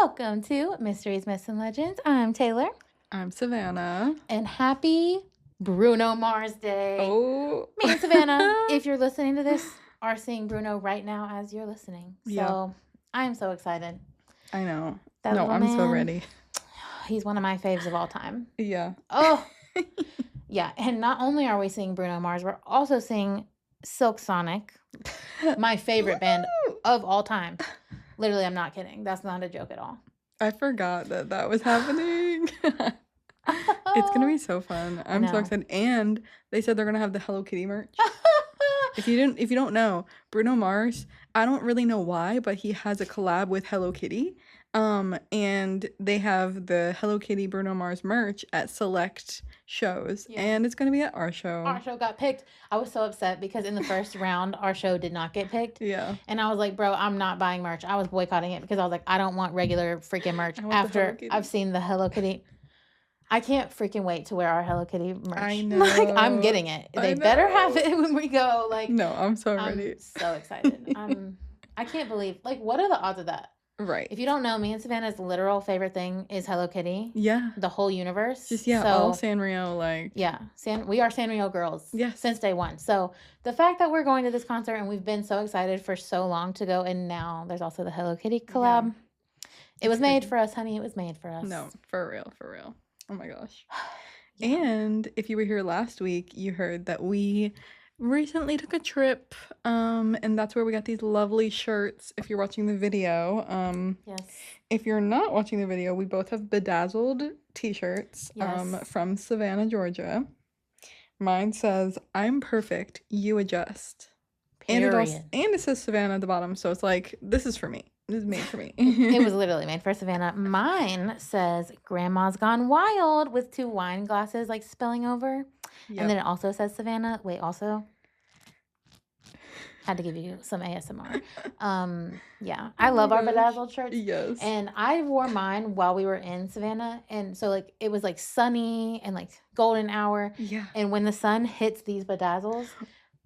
Welcome to Mysteries, Myths, and Legends. I'm Taylor. I'm Savannah. And happy Bruno Mars Day. Oh. Me and Savannah, if you're listening to this, are seeing Bruno right now as you're listening. So Yeah. I am so excited. I know. That no, little I'm man, so ready. He's one of my faves of all time. Yeah. Oh. Yeah. And not only are we seeing Bruno Mars, we're also seeing Silk Sonic, my favorite band of all time. Literally, I'm not kidding. That's not a joke at all. I forgot that was happening. It's going to be so fun. I'm so excited. And they said they're going to have the Hello Kitty merch. If you don't know, Bruno Mars, I don't really know why, but he has a collab with Hello Kitty. And they have the Hello Kitty Bruno Mars merch at select shows, and it's gonna be at our show. Our show got picked. I was so upset because in the first round, our show did not get picked. Yeah. And I was like, bro, I'm not buying merch. I was boycotting it because I was like, I don't want regular freaking merch after I've seen the Hello Kitty. I can't freaking wait to wear our Hello Kitty merch. I know. Like, I'm getting it. They better have it when we go. Like, no, I'm so ready. I'm so excited. I can't believe, like, what are the odds of that? Right. If you don't know, me and Savannah's literal favorite thing is Hello Kitty. Yeah. The whole universe. Just, all Sanrio, like. Yeah. We are Sanrio girls. Yes. Since day one. So the fact that we're going to this concert and we've been so excited for so long to go, and now there's also the Hello Kitty collab. Yeah. It was made for us, honey. It was made for us. No, for real. For real. Oh my gosh. Yeah. And if you were here last week, you heard that we recently took a trip, and that's where we got these lovely shirts. If you're watching the video, yes. If you're not watching the video, we both have bedazzled t-shirts, from Savannah, Georgia. Mine says, "I'm perfect, you adjust." Period. And it says Savannah at the bottom, so it's like, this is for me. This is made for me. It was literally made for Savannah. Mine says Grandma's Gone Wild with 2 wine glasses like spilling over. Yep. And then it also says Savannah. Wait, also had to give you some ASMR. Yeah. I love our bedazzled shirts. Yes. And I wore mine while we were in Savannah. And so like it was like sunny and like golden hour. Yeah. And when the sun hits these bedazzles,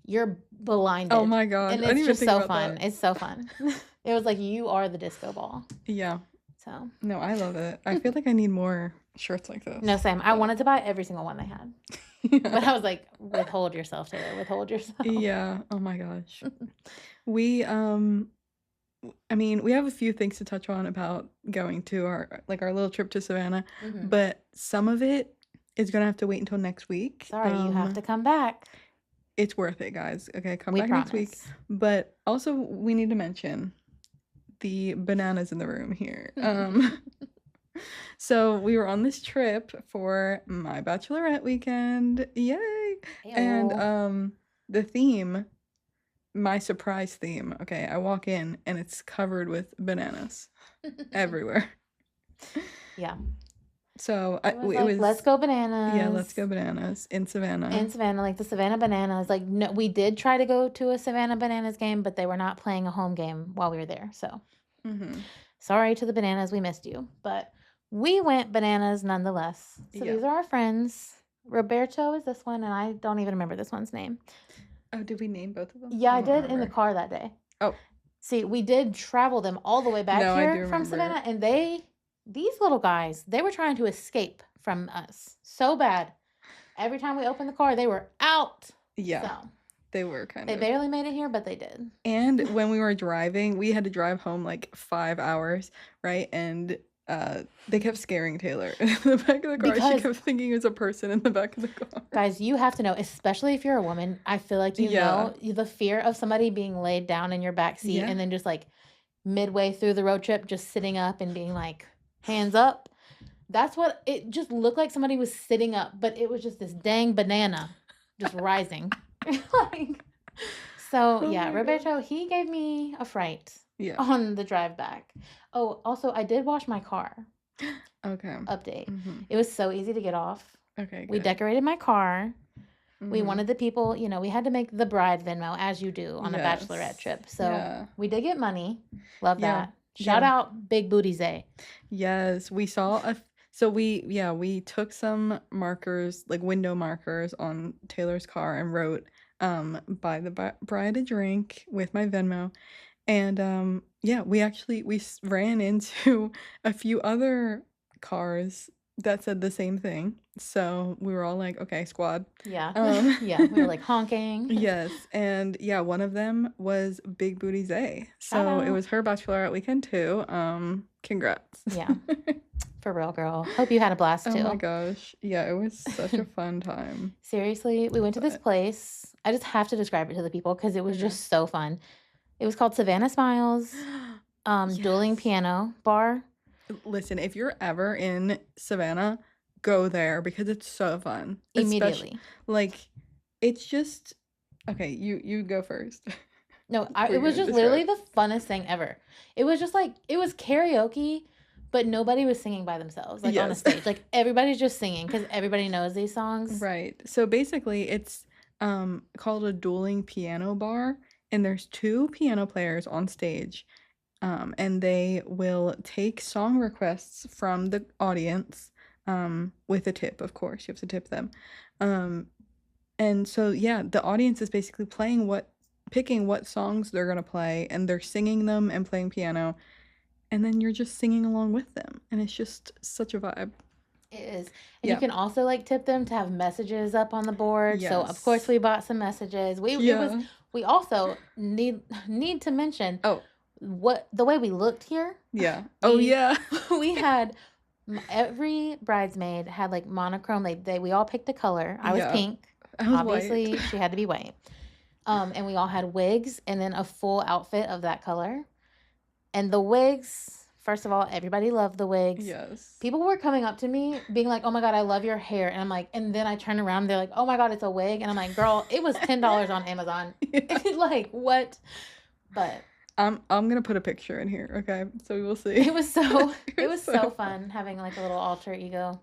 you're blinded. Oh my god. And it's just so fun. It's so fun. It was like you are the disco ball. Yeah. So. No, I love it. I feel like I need more shirts like this. No, Sam. I wanted to buy every single one they had. Yeah. But I was like, withhold yourself, Taylor. Withhold yourself. Yeah. Oh my gosh. We we have a few things to touch on about going to our little trip to Savannah, but some of it is gonna have to wait until next week. Sorry, you have to come back. It's worth it, guys. Okay, come back next week. But also, we need to mention the bananas in the room here. So we were on this trip for my bachelorette weekend. Yay! Ew. And the theme, my surprise theme. Okay, I walk in and it's covered with bananas everywhere. Yeah. So it was let's go bananas. Yeah, let's go bananas in Savannah. In Savannah, like the Savannah Bananas. Like, no, we did try to go to a Savannah Bananas game, but they were not playing a home game while we were there. So, sorry to the Bananas, we missed you, but we went bananas nonetheless. So these are our friends. Roberto is this one, and I don't even remember this one's name. Oh, did we name both of them? Yeah, I did in the car that day. Oh, see, we did travel them all the way back here from Savannah, and these little guys, they were trying to escape from us so bad. Every time we opened the car, they were out. Yeah, so, they were They barely made it here, but they did. And when we were driving, we had to drive home like 5 hours, right? And they kept scaring Taylor in the back of the car. Because she kept thinking it was a person in the back of the car. Guys, you have to know, especially if you're a woman, I feel like you know the fear of somebody being laid down in your back seat and then just like midway through the road trip, just sitting up and being like, hands up. That's what it just looked like. Somebody was sitting up, but it was just this dang banana just rising. Roberto, he gave me a fright on the drive back. Oh, also, I did wash my car. Okay. Update. It was so easy to get off. Okay, good. We decorated my car. We wanted the people, we had to make the bride Venmo, as you do on a bachelorette trip. So we did get money. Love that. Shout out Big Booty Zay. Yes, we saw we took some markers, like window markers on Taylor's car and wrote buy the bride a drink with my Venmo. And yeah, we ran into a few other cars that said the same thing. So we were all like, okay, squad. Yeah. Yeah. We were like honking. Yes. And yeah, one of them was Big Booty Zay. Shout So it out. was her bachelorette weekend too. Congrats. Yeah. For real, girl. Hope you had a blast Oh too. my gosh. Yeah, it was such a fun time. Seriously, we went to this place. I just have to describe it to the people because it was just so fun. It was called Savannah Smiles Dueling Piano Bar. Listen, if you're ever in Savannah, go there because it's so fun. Immediately. Like, it's just... Okay, you go first. No, it was just literally the funnest thing ever. It was just like, it was karaoke, but nobody was singing by themselves, like on a stage. Like, everybody's just singing because everybody knows these songs. Right. So basically, it's called a dueling piano bar, and there's 2 piano players on stage. And they will take song requests from the audience, with a tip, of course. You have to tip them. And so, yeah, the audience is basically picking what songs they're going to play, and they're singing them and playing piano, and then you're just singing along with them. And it's just such a vibe. It is. And you can also like tip them to have messages up on the board. Yes. So of course we bought some messages. We also need to mention the way we looked here. Yeah. We had every bridesmaid had like monochrome. We all picked a color. I was pink. I was obviously white. She had to be white. And we all had wigs and then a full outfit of that color. And the wigs, first of all, everybody loved the wigs. Yes. People were coming up to me being like, oh my God, I love your hair. And I'm like, and then I turn around and they're like, oh my God, it's a wig. And I'm like, girl, it was $10 on Amazon. Like, what? But I'm gonna put a picture in here, okay? So we will see. It was so fun having like a little alter ego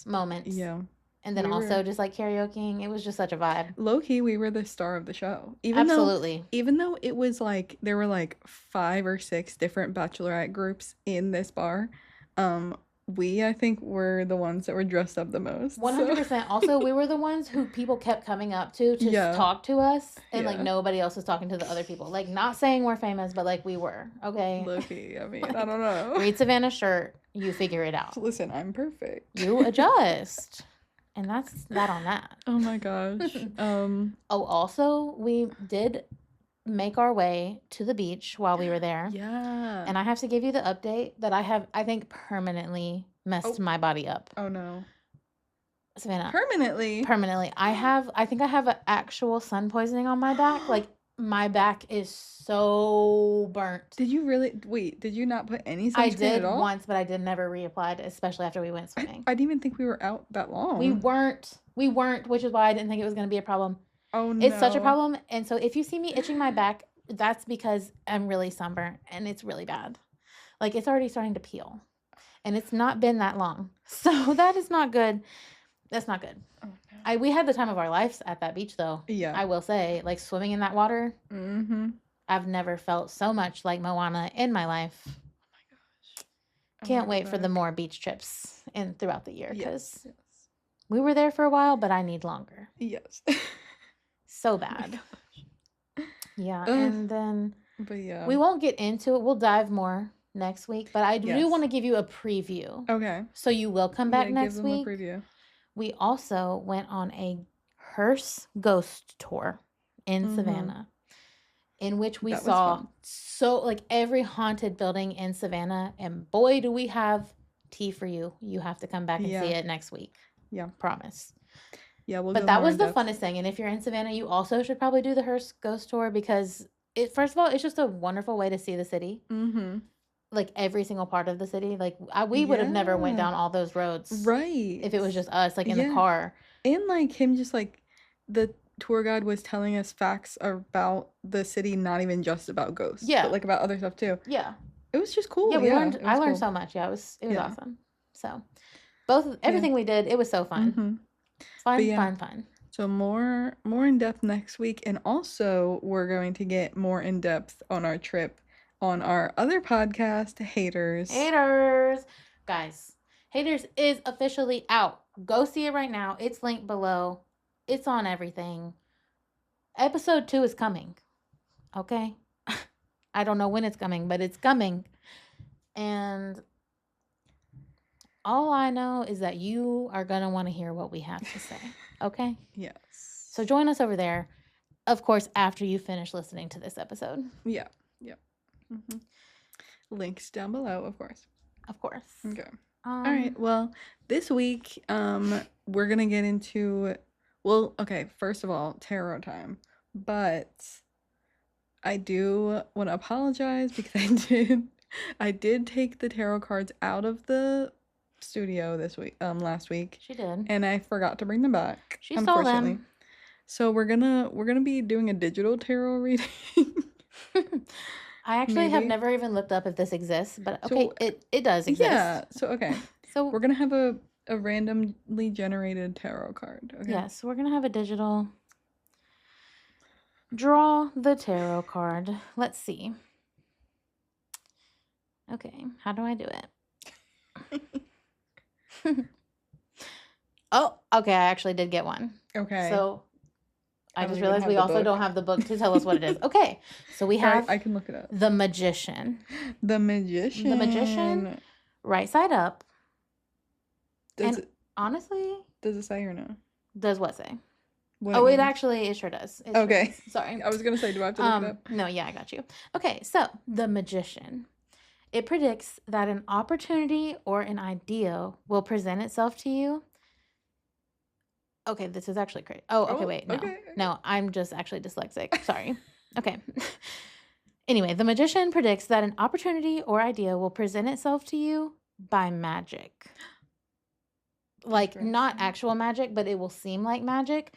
moment. Yeah. And then just like karaokeing, it was just such a vibe. Low key, we were the star of the show. Even though it was like there were like 5 or 6 different bachelorette groups in this bar, I think were the ones that were dressed up the most. 100%. So. Also, we were the ones who people kept coming up to talk to us, and like nobody else was talking to the other people. Like, not saying we're famous, but like we were. Okay. Low key, I mean, I don't know. Read Savannah's shirt, you figure it out. Listen, I'm perfect. You adjust. And that's that on that. Oh my gosh. Also, we did make our way to the beach while we were there. Yeah. And I have to give you the update that I think, permanently messed my body up. Oh, no. Savannah. Permanently? Permanently. I think I have an actual sun poisoning on my back. Like, my back is so burnt. Did you really? Wait, did you not put any sunscreen at all? I did once, but I did never reapply, especially after we went swimming. I didn't even think we were out that long. We weren't, which is why I didn't think it was going to be a problem. Oh, no. It's such a problem. And so if you see me itching my back, that's because I'm really sunburnt and it's really bad. Like, it's already starting to peel. And it's not been that long. So that is not good. That's not good. Oh, no. We had the time of our lives at that beach, though. Yeah. I will say, like, swimming in that water. Mm-hmm. I've never felt so much like Moana in my life. Oh my gosh. Can't wait for the more beach trips throughout the year, because we were there for a while, but I need longer. Yes. So bad. Yeah. And then we won't get into it. We'll dive more next week, but I do want to give you a preview. Okay. So you will come back next give week. Them a preview. We also went on a hearse ghost tour in Savannah, in which we saw every haunted building in Savannah. And boy, do we have tea for you. You have to come back and see it next week. Yeah. Promise. Yeah, but that was the funnest thing. And if you're in Savannah, you also should probably do the hearse ghost tour, because first of all, it's just a wonderful way to see the city. Mm-hmm. Like, every single part of the city. Like, we would have never went down all those roads. Right. If it was just us, like, in the car. And, like, him just, like, the tour guide was telling us facts about the city, not even just about ghosts. Yeah. But, like, about other stuff, too. Yeah. It was just cool. Yeah, I learned so much. Yeah, it was awesome. So, everything we did, it was so fun. Mm-hmm. Fun. So more in depth next week. And also, we're going to get more in depth on our trip on our other podcast, Haters. Guys, Haters is officially out. Go see it right now. It's linked below. It's on everything. Episode 2 is coming. Okay? I don't know when it's coming, but it's coming. And all I know is that you are going to want to hear what we have to say. Okay? Yes. So join us over there, of course, after you finish listening to this episode. Yeah. Yeah. Mm-hmm. Links down below, of course. Of course. Okay. All right. Well, this week, we're going to get into, well, okay, first of all, tarot time. But I do want to apologize because I did take the tarot cards out of the studio last week. She did. And I forgot to bring them back. She stole them. So we're gonna be doing a digital tarot reading. I actually have never even looked up if this exists, but okay, so, it does exist. Yeah. So okay. So we're gonna have a randomly generated tarot card. Okay. Yes, we're gonna have a digital. Draw the tarot card. Let's see. Okay, how do I do it? Oh, okay, I actually did get one. Okay. So I just realized we also don't have the book to tell us what it is. Okay, so we have... I can look it up. The Magician. The Magician. The Magician, right side up. Honestly... Does it say or no? Does what say? It sure does. It okay. Sure does. Sorry. I was going to say, do I have to look it up? No, yeah, I got you. Okay, so The Magician. It predicts that an opportunity or an idea will present itself to you. Okay, this is actually crazy. Oh, okay, wait. No. Okay. No, I'm just actually dyslexic. Sorry. Okay. Anyway, The Magician predicts that an opportunity or idea will present itself to you by magic. Like, not actual magic, but it will seem like magic.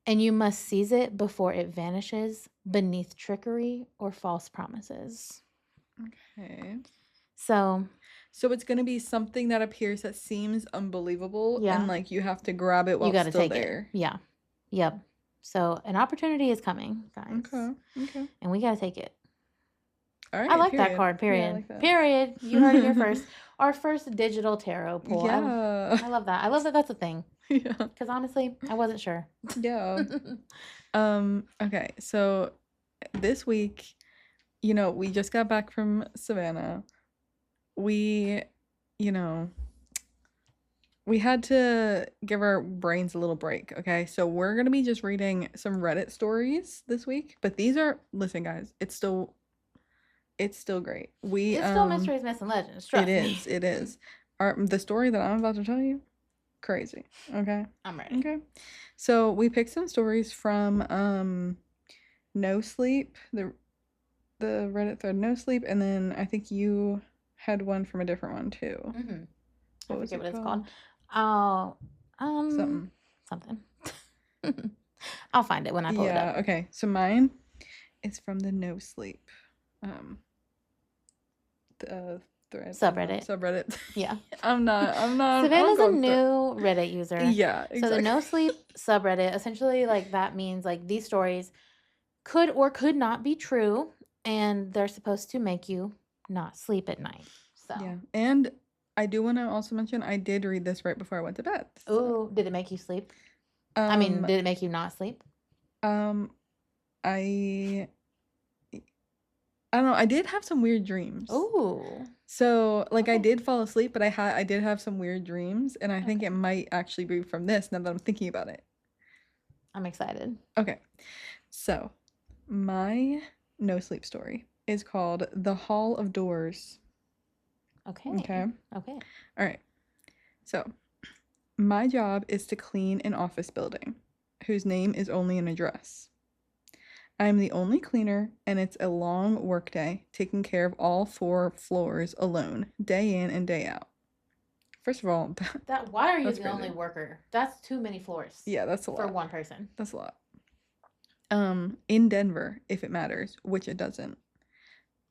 And you must seize it before it vanishes beneath trickery or false promises. Okay. So it's going to be something that appears that seems unbelievable. Yeah. And, like, you have to grab it while it's still there. Yeah. Yep. So an opportunity is coming, guys. Okay. And we got to take it. All right. I like that card, period. Yeah, I like that. Period. You heard it here first. Our first digital tarot pull. Yeah. I love that. I love that that's a thing. Yeah. Because honestly, I wasn't sure. Yeah. Okay. So this week, we just got back from Savannah. We had to give our brains a little break, okay? So we're going to be just reading some Reddit stories this week. But listen, guys, it's still great. It's still mysteries, myths, and legends. Trust me. It is. The story that I'm about to tell you, crazy. Okay? I'm ready. Okay. So we picked some stories from NoSleep, the Reddit thread NoSleep, and then I think you had one from a different one too. Mm-hmm. I forget what it's called. Oh, something. I'll find it when I pull it up. Yeah. Okay. So mine is from the NoSleep thread. Subreddit. Yeah. I'm not. Savannah's a new Reddit user. Yeah. Exactly. So the NoSleep subreddit, essentially, like, that means, like, these stories could or could not be true, and they're supposed to make you not sleep at night. So yeah. And I do want to also mention I did read this right before I went to bed. So. Ooh, did it make you sleep? Did it make you not sleep? I don't know. I did have some weird dreams. Ooh. So, like, okay. I did fall asleep, but I did have some weird dreams, and I think it might actually be from this now that I'm thinking about it. I'm excited. Okay. So, my NoSleep story is called The Hall of Doors. Okay. All right. So, my job is to clean an office building whose name is only an address. I am the only cleaner, and it's a long workday, taking care of all 4 floors alone, day in and day out. First of all, why are you the only worker? That's too many floors. Yeah, that's a lot. For one person. That's a lot. In Denver, if it matters, which it doesn't.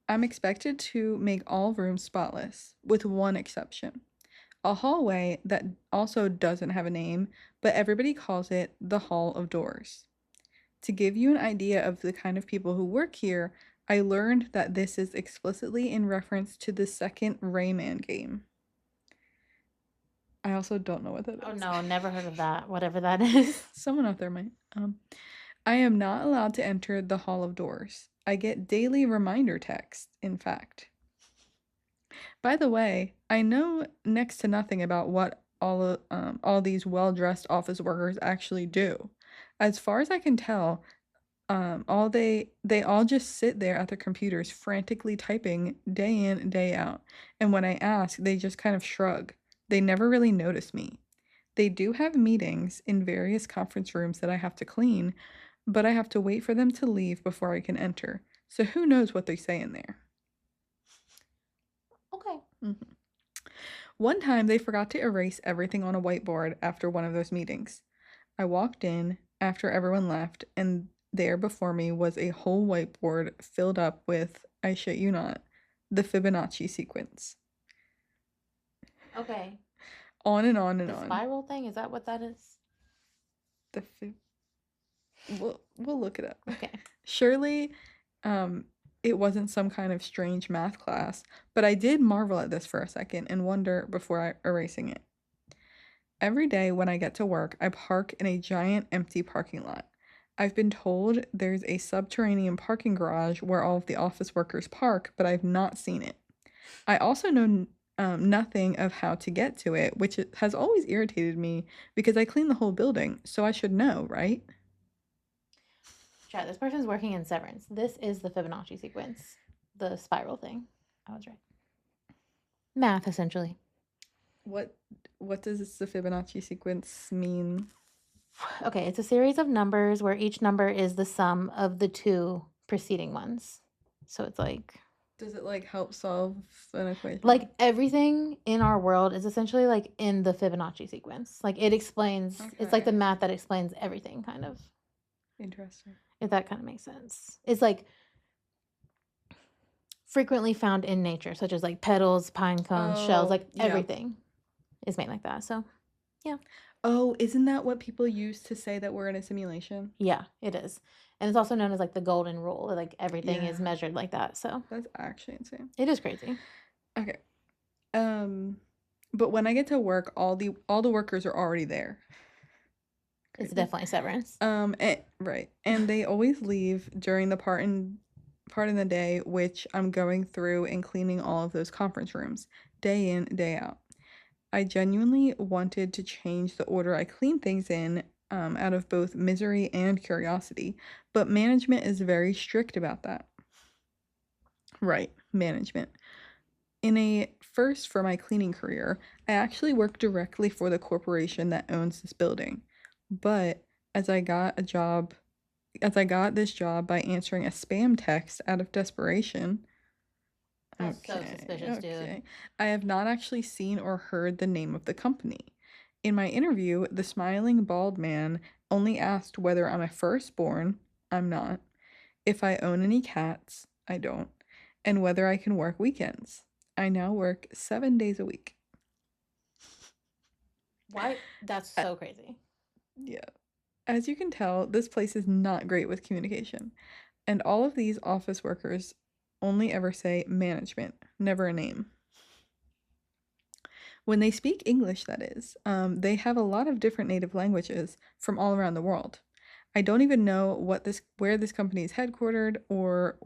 I'm expected to make all rooms spotless, with one exception. A hallway that also doesn't have a name, but everybody calls it the Hall of Doors. To give you an idea of the kind of people who work here, I learned that this is explicitly in reference to the second Rayman game. I also don't know what that is. Oh no, never heard of that, whatever that is. Someone out there might. I am not allowed to enter the Hall of Doors. I get daily reminder texts, in fact. By the way, I know next to nothing about what all these well-dressed office workers actually do. As far as I can tell, all they all just sit there at their computers frantically typing day in, day out. And when I ask, they just kind of shrug. They never really notice me. They do have meetings in various conference rooms that I have to clean, but I have to wait for them to leave before I can enter. So who knows what they say in there? Okay. Mm-hmm. One time they forgot to erase everything on a whiteboard after one of those meetings. I walked in after everyone left, and there before me was a whole whiteboard filled up with, I shit you not, the Fibonacci sequence. Okay. On and on and the on. The spiral thing, is that what that is? The we'll look it up. Okay. Surely, it wasn't some kind of strange math class, but I did marvel at this for a second and wonder before erasing it. Every day when I get to work, I park in a giant empty parking lot. I've been told there's a subterranean parking garage where all of the office workers park, but I've not seen it. I also know nothing of how to get to it, which has always irritated me because I clean the whole building, so I should know, right? Chat, this person's working in Severance. This is the Fibonacci sequence, the spiral thing. I was right. Math, essentially. What does the Fibonacci sequence mean? Okay, it's a series of numbers where each number is the sum of the two preceding ones. So it's like... Does it like help solve an equation? Like everything in our world is essentially like in the Fibonacci sequence. Like it explains, it's like the math that explains everything, kind of. Interesting. If that kind of makes sense. It's like frequently found in nature, such as like petals, pine cones, shells, like everything is made like that. So, yeah. Oh, isn't that what people use to say that we're in a simulation? Yeah, it is. And it's also known as like the golden rule. Like everything is measured like that. So that's actually insane. It is crazy. Okay. But when I get to work, all the workers are already there. Crazy. It's definitely Severance. Right. And they always leave during the part in the day, which I'm going through and cleaning all of those conference rooms, day in, day out. I genuinely wanted to change the order I clean things in, out of both misery and curiosity, but management is very strict about that. Right, management. In a first for my cleaning career, I actually worked directly for the corporation that owns this building. But as I got this job by answering a spam text out of desperation. That's so suspicious, dude. I have not actually seen or heard the name of the company. In my interview, the smiling bald man only asked whether I'm a firstborn. I'm not. If I own any cats. I don't. And whether I can work weekends. I now work 7 days a week. Why? That's so crazy. Yeah. As you can tell, this place is not great with communication. And all of these office workers only ever say management, never a name. When they speak English, that is, they have a lot of different native languages from all around the world. I don't even know where this company is headquartered or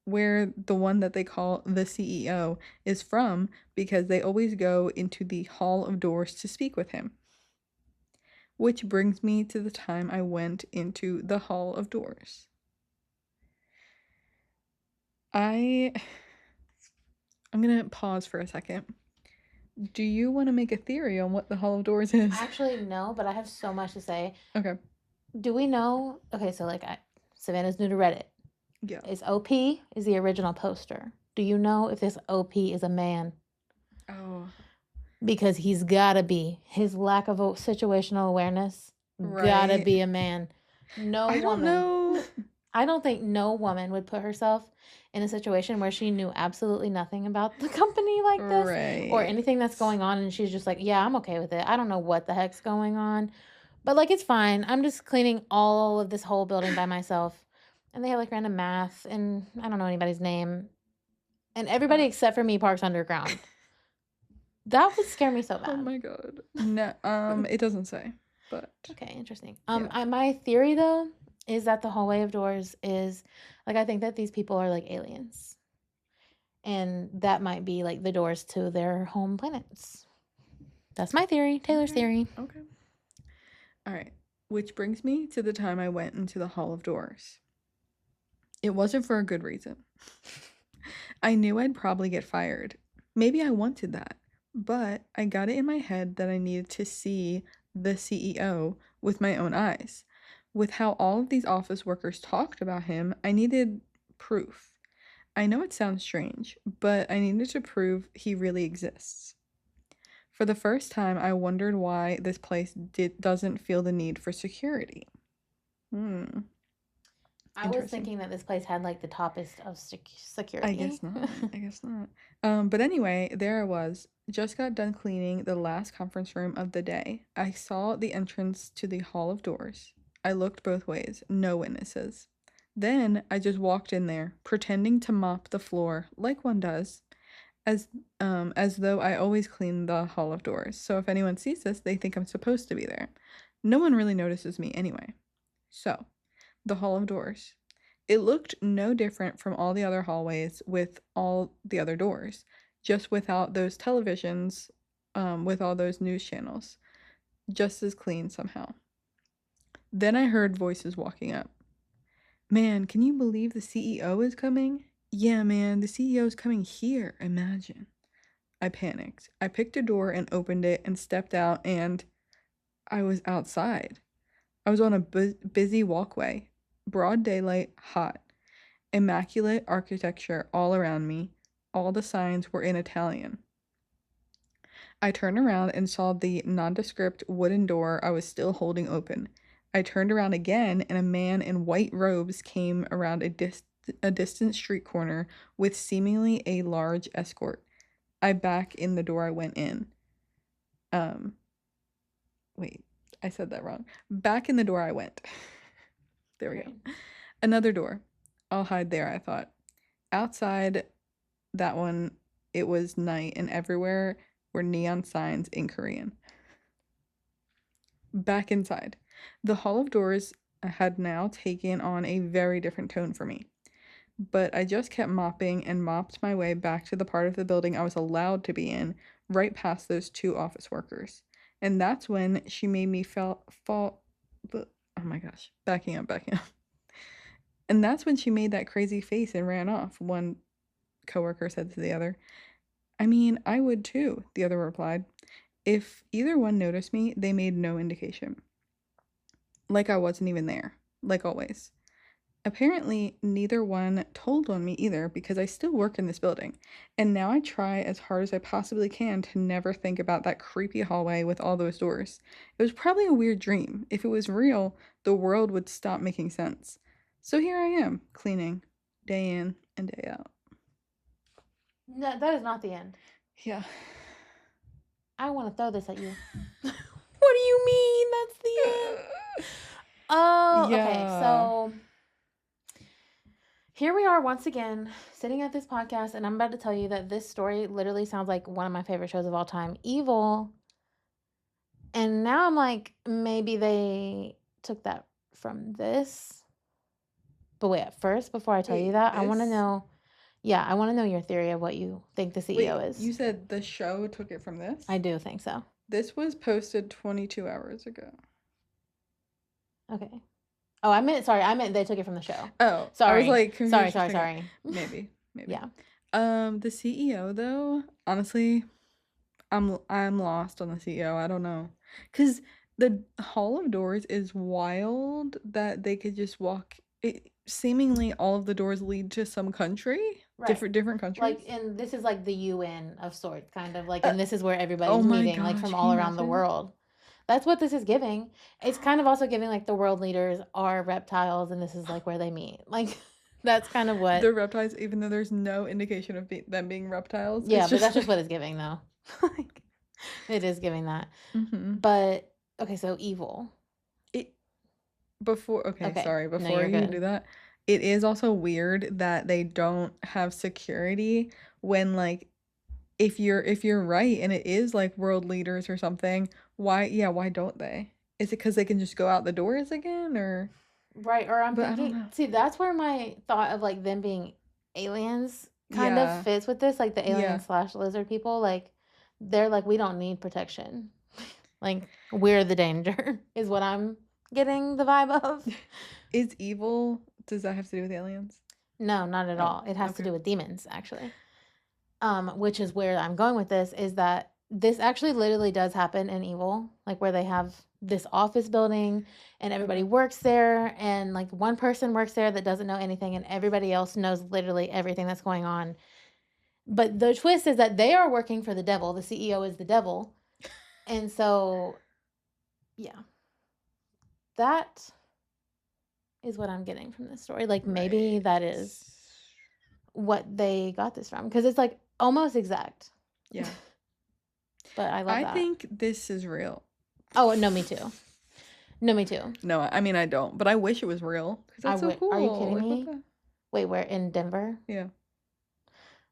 where the one that they call the CEO is from, because they always go into the Hall of Doors to speak with him. Which brings me to the time I went into the Hall of Doors. I'm gonna pause for a second. Do you want to make a theory on what the Hall of Doors is? Actually, no, but I have so much to say. Okay. Do we know? Okay, so like Savannah's new to Reddit. Yeah. Is OP is the original poster. Do you know if this OP is a man? Oh. Because he's gotta be. His lack of situational awareness gotta be a man. I don't know. I don't think no woman would put herself in a situation where she knew absolutely nothing about the company like this or anything that's going on, and she's just like, yeah, I'm okay with it. I don't know what the heck's going on, but like, it's fine. I'm just cleaning all of this whole building by myself. And they have like random math, and I don't know anybody's name, and everybody except for me parks underground. That would scare me so bad. Oh my god. No, it doesn't say, but okay, interesting. My theory though is that the hallway of doors is, like, I think that these people are, like, aliens. And that might be, like, the doors to their home planets. That's my theory. Taylor's theory. Okay. All right. Which brings me to the time I went into the Hall of Doors. It wasn't for a good reason. I knew I'd probably get fired. Maybe I wanted that. But I got it in my head that I needed to see the CEO with my own eyes. With how all of these office workers talked about him, I needed proof. I know it sounds strange, but I needed to prove he really exists. For the first time, I wondered why this place doesn't feel the need for security. I was thinking that this place had, like, the toppest of security. I guess not. But anyway, there I was. Just got done cleaning the last conference room of the day. I saw the entrance to the Hall of Doors. I looked both ways. No witnesses. Then I just walked in there, pretending to mop the floor like one does, as though I always clean the Hall of Doors. So if anyone sees this, they think I'm supposed to be there. No one really notices me anyway. So, the Hall of Doors. It looked no different from all the other hallways with all the other doors, just without those televisions, with all those news channels. Just as clean somehow. Then I heard voices walking up. Man, can you believe the CEO is coming? Yeah, man, the CEO is coming here, imagine. I panicked. I picked a door and opened it and stepped out, and I was outside. I was on a busy walkway. Broad daylight, hot. Immaculate architecture all around me. All the signs were in Italian. I turned around and saw the nondescript wooden door I was still holding open. I turned around again, and a man in white robes came around a distant street corner with seemingly a large escort. I back in the door I went in. Wait, I said that wrong. Back in the door I went. There we go. Another door. I'll hide there, I thought. Outside that one, it was night, and everywhere were neon signs in Korean. Back inside. The Hall of Doors had now taken on a very different tone for me. But I just kept mopping and mopped my way back to the part of the building I was allowed to be in, right past those two office workers. And that's when she made me fall. Oh my gosh, backing up. And that's when she made that crazy face and ran off, one coworker said to the other. I mean, I would too, the other replied. If either one noticed me, they made no indication. Like I wasn't even there, like always. Apparently, neither one told on me either because I still work in this building. And now I try as hard as I possibly can to never think about that creepy hallway with all those doors. It was probably a weird dream. If it was real, the world would stop making sense. So here I am, cleaning, day in and day out. No, that is not the end. Yeah. I want to throw this at you. What do you mean that's the end? Oh, yeah. Okay, so here we are once again sitting at this podcast, and I'm about to tell you that this story literally sounds like one of my favorite shows of all time, Evil. And now I'm like, maybe they took that from this. But wait, first, before I tell you that, I want to know. Yeah, I want to know your theory of what you think the CEO is. You said the show took it from this? I do think so. This was posted 22 hours ago. Okay. Oh, I meant they took it from the show. Oh. Sorry. I was like, sorry. Maybe. Yeah. The CEO though, honestly, I'm lost on the CEO. I don't know. Cuz the Hall of Doors is wild that they could just walk seemingly all of the doors lead to some country, right. different countries. Like, and this is like the UN of sorts, kind of like, and this is where everybody's meeting, gosh, like from all around the world. That's what this is giving. It's kind of also giving like the world leaders are reptiles, and this is like where they meet. Like, that's kind of what they're reptiles, even though there's no indication of them being reptiles. Yeah, but that's just what it's giving, though. Like, it is giving that. Mm-hmm. But okay, so evil. Before you do that, it is also weird that they don't have security when, like, if you're right and it is like world leaders or something, why don't they? Is it because they can just go out the doors again, or Right. Or I'm But I don't thinking, know. see, that's where my thought of like them being aliens kind of fits with this. Like the alien / lizard people, like they're like, we don't need protection. Like we're the danger is what I'm getting the vibe of. Is evil, does that have to do with aliens? No, not at all. It has to do with demons, actually. Which is where I'm going with this, is that this actually literally does happen in Evil, like where they have this office building and everybody works there, and like one person works there that doesn't know anything and everybody else knows literally everything that's going on. But the twist is that they are working for the devil. The CEO is the devil. And so, yeah. That is what I'm getting from this story. Like maybe that is what they got this from, because it's like almost exact. Yeah. But I love that. I think this is real. Oh, no, me too. No, me too. No, I mean, I don't, but I wish it was real, because that's so cool. Are you kidding me? Wait, where? In Denver? Yeah.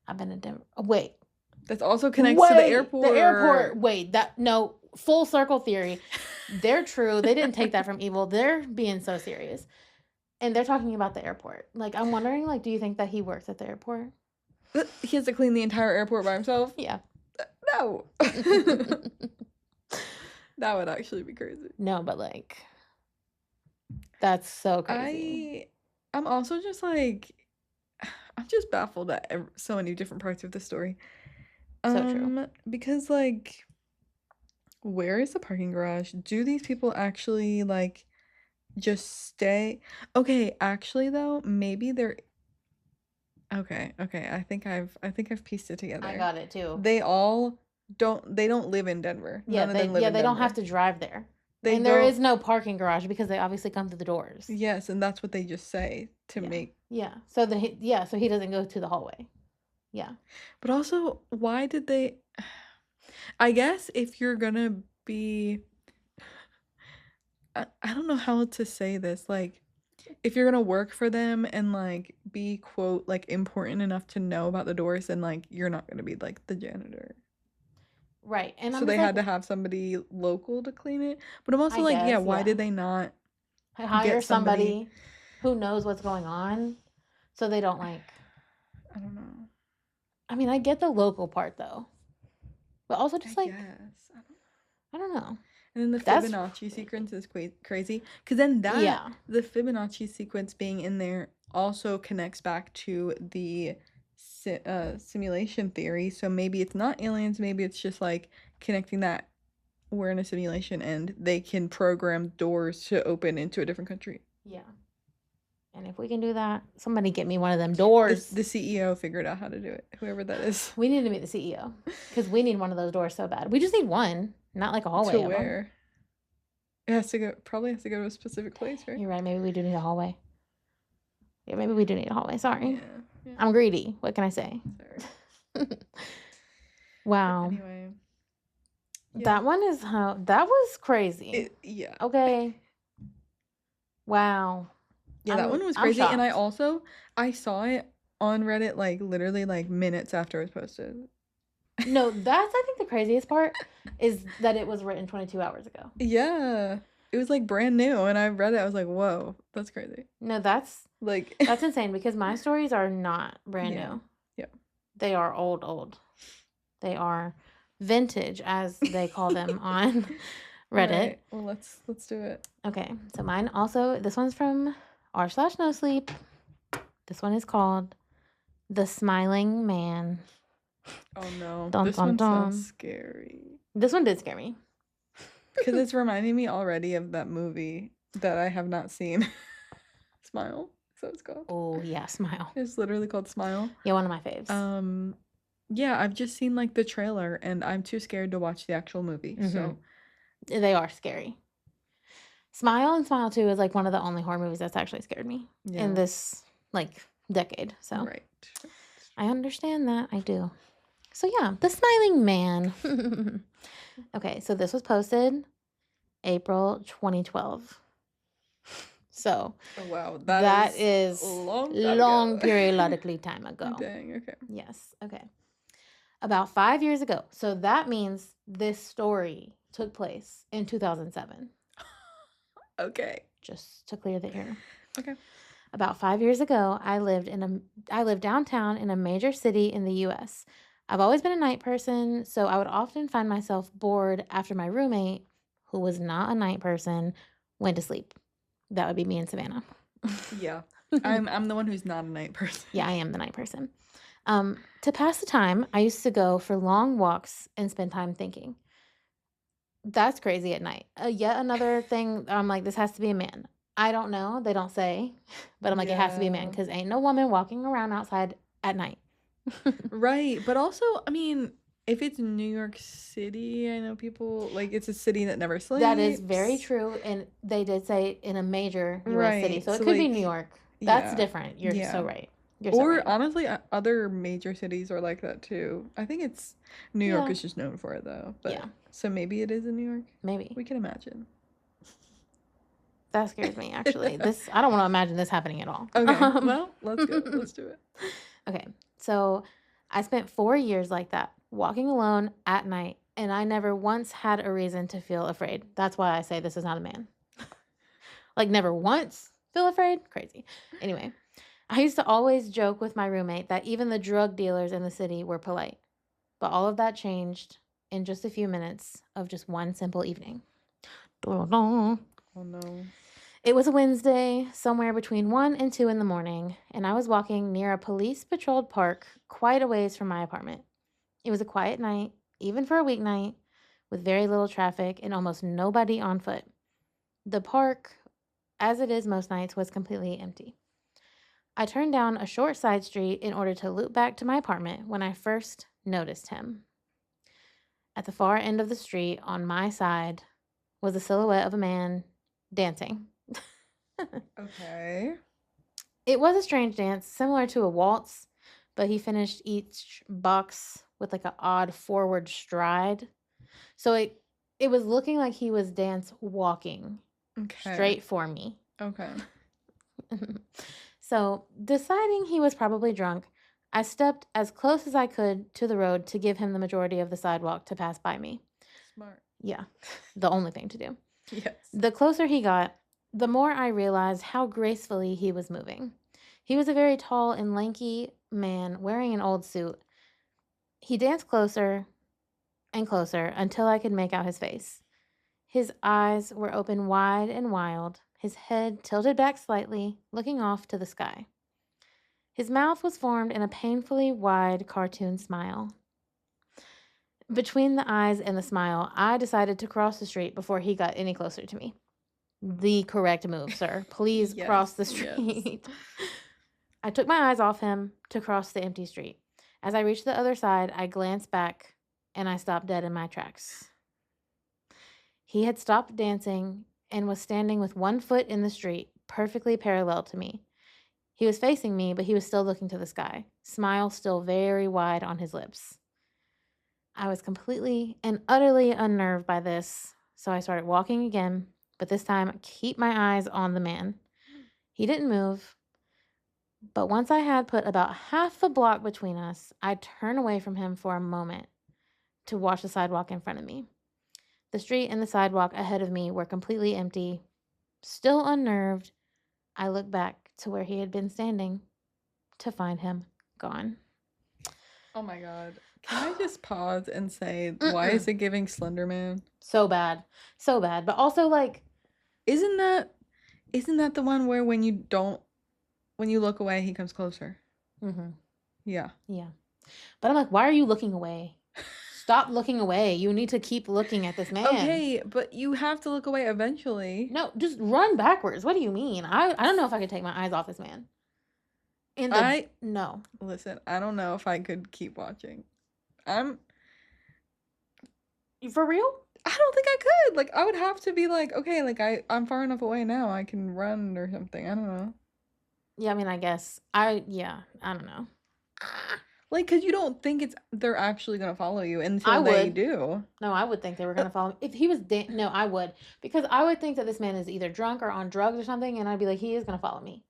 I've been in Denver. Oh, wait. That's also connects to the airport. The airport. Wait, no, full circle theory. They're true. They didn't take that from Evil. They're being so serious. And they're talking about the airport. Like, I'm wondering, like, do you think that he works at the airport? He has to clean the entire airport by himself? Yeah. No. That would actually be crazy. No, but like, that's so crazy. I'm also just like, I'm just baffled at so many different parts of the story. So true. Because like, where is the parking garage? Do these people actually like just stay? Okay, actually though, maybe they're okay. I think I've pieced it together. I got it too. They don't live in Denver. Yeah, None of them live in they Denver. Don't have to drive there. And there is no parking garage because they obviously come through the doors. Yes, and that's what they just say to make. Yeah. So so he doesn't go to the hallway. Yeah. But also, why did they? I guess if you're gonna be, I don't know how to say this. Like, if you're gonna work for them and like be quote like important enough to know about the doors, then like you're not gonna be like the janitor. Right. And so they had to have somebody local to clean it. But I'm also like, why did they not hire somebody who knows what's going on so they don't like, I don't know. I mean, I get the local part though. But also just like, I don't know. And then the Fibonacci sequence is crazy. Because then the Fibonacci sequence being in there also connects back to the simulation theory. So maybe it's not aliens. Maybe it's just like connecting that we're in a simulation and they can program doors to open into a different country. Yeah. And if we can do that, somebody get me one of them doors. The CEO figured out how to do it. Whoever that is. We need to meet the CEO because we need one of those doors so bad. We just need one, not like a hallway. To where? It probably has to go to a specific place, right? You're right. Maybe we do need a hallway. Yeah, maybe we do need a hallway. Sorry. Yeah. I'm greedy. What can I say? Sorry. Wow. But anyway. Yeah. That one is that was crazy. Yeah. Okay. Wow. Yeah, that one was crazy. And I saw it on Reddit like literally like minutes after it was posted. No, that's I think the craziest part is that it was written 22 hours ago. Yeah. It was like brand new and I read it, I was like, whoa, that's crazy. No, that's insane because my stories are not brand new. Yeah. They are old. They are vintage, as they call them on Reddit. Right. Well, let's do it. Okay. So mine also, this one's from r/NoSleep. This one is called The Smiling Man. Oh no. Dun, this dun, one dun. sounds scary. This one did scare me. Because it's reminding me already of that movie that I have not seen. Smile. Is that what it's called? Oh yeah, Smile. It's literally called Smile. Yeah, one of my faves. Yeah, I've just seen like the trailer and I'm too scared to watch the actual movie. Mm-hmm. So they are scary. Smile and Smile 2 is like one of the only horror movies that's actually scared me in this like decade. So right. I understand that. I do. So yeah, The Smiling Man. Okay, so this was posted April 2012. So wow, that is long periodically time ago. Dang, okay. Yes, okay. About 5 years ago. So that means this story took place in 2007. Okay. Just to clear the air. Okay. About 5 years ago, I lived downtown in a major city in the US. I've always been a night person, so I would often find myself bored after my roommate, who was not a night person, went to sleep. That would be me and Savannah. Yeah. I'm the one who's not a night person. Yeah, I am the night person. To pass the time, I used to go for long walks and spend time thinking. That's crazy at night. Yet another thing, I'm like, this has to be a man. I don't know. They don't say, but I'm like, it has to be a man because ain't no woman walking around outside at night. Right. But also, I mean, if it's New York City, I know people, like, it's a city that never sleeps. That is very true. And they did say in a major US city. So it could be New York. That's different. You're so right. Honestly, other major cities are like that too. I think it's New York is just known for it though. But so maybe it is in New York. Maybe we can imagine. That scares me actually. I don't want to imagine this happening at all. Okay, well, let's go. Let's do it. Okay, so I spent 4 years like that, walking alone at night, and I never once had a reason to feel afraid. That's why I say this is not a man. Like never once feel afraid? Crazy. Anyway. I used to always joke with my roommate that even the drug dealers in the city were polite. But all of that changed in just a few minutes of just one simple evening. Oh no. It was a Wednesday, somewhere between 1 and 2 in the morning, and I was walking near a police-patrolled park quite a ways from my apartment. It was a quiet night, even for a weeknight, with very little traffic and almost nobody on foot. The park, as it is most nights, was completely empty. I turned down a short side street in order to loop back to my apartment when I first noticed him. At the far end of the street, on my side, was the silhouette of a man dancing. Okay. It was a strange dance, similar to a waltz, but he finished each box with like an odd forward stride. So it was looking like he was dance walking straight for me. Okay. So, deciding he was probably drunk, I stepped as close as I could to the road to give him the majority of the sidewalk to pass by me. Smart. Yeah, the only thing to do. Yes. The closer he got, the more I realized how gracefully he was moving. He was a very tall and lanky man wearing an old suit. He danced closer and closer until I could make out his face. His eyes were open wide and wild, his head tilted back slightly, looking off to the sky. His mouth was formed in a painfully wide cartoon smile. Between the eyes and the smile, I decided to cross the street before he got any closer to me. The correct move, sir. Please cross the street. Yes. I took my eyes off him to cross the empty street. As I reached the other side, I glanced back and I stopped dead in my tracks. He had stopped dancing and was standing with one foot in the street, perfectly parallel to me. He was facing me, but he was still looking to the sky, smile still very wide on his lips. I was completely and utterly unnerved by this, so I started walking again, but this time keep my eyes on the man. He didn't move, but once I had put about half a block between us, I turned away from him for a moment to watch the sidewalk in front of me. The street and the sidewalk ahead of me were completely empty. Still unnerved, I looked back to where he had been standing to find him gone. Oh my God. Can I just pause and say, why is it giving Slender Man? So bad. So bad. But also, like... Isn't that the one where when you look away, he comes closer? Mm-hmm. Yeah. Yeah. But I'm like, why are you looking away? Stop looking away. You need to keep looking at this man. Okay, but you have to look away eventually. No, just run backwards. What do you mean? I don't know if I could take my eyes off this man. No. Listen, I don't know if I could keep watching. For real? I don't think I could. Like, I would have to be like, okay, like I'm far enough away now. I can run or something. I don't know. Yeah, I mean, I guess. I don't know. Like, because you don't think they're actually going to follow you until they do. No, I would think they were going to follow me. If he was, no, I would. Because I would think that this man is either drunk or on drugs or something, and I'd be like, he is going to follow me.